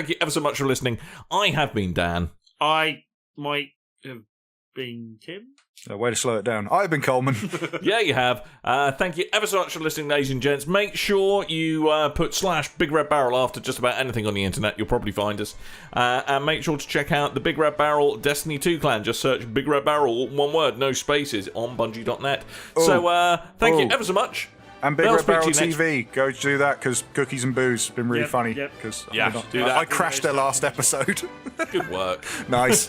you ever so much for listening. I have been Dan. I might have been Tim. Way to slow it down. I've been Coleman. Yeah, you have. Thank you ever so much for listening, ladies and gents. Make sure you put /BigRedBarel after just about anything on the internet. You'll probably find us. And make sure to check out the Big Red Barrel Destiny 2 clan. Just search Big Red Barrel, one word, no spaces, on Bungie.net. So thank you ever so much. And Big Red Barrel TV, go do that because Cookies and Booze have been really funny. Because do that. I crashed their last episode. Good work. Nice.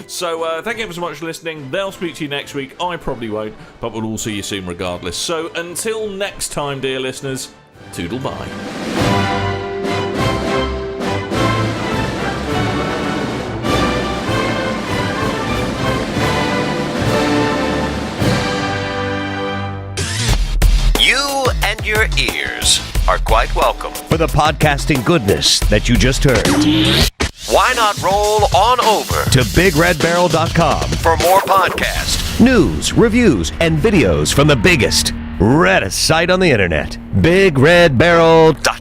So thank you ever so much for listening. They'll speak to you next week. I probably won't, but we'll all see you soon regardless. So until next time, dear listeners, toodle bye. You and your ears are quite welcome. For the podcasting goodness that you just heard. Why not roll on over To BigRedBarel.com for more podcasts, news, reviews, and videos from the biggest, reddest site on the internet, BigRedBarel.com.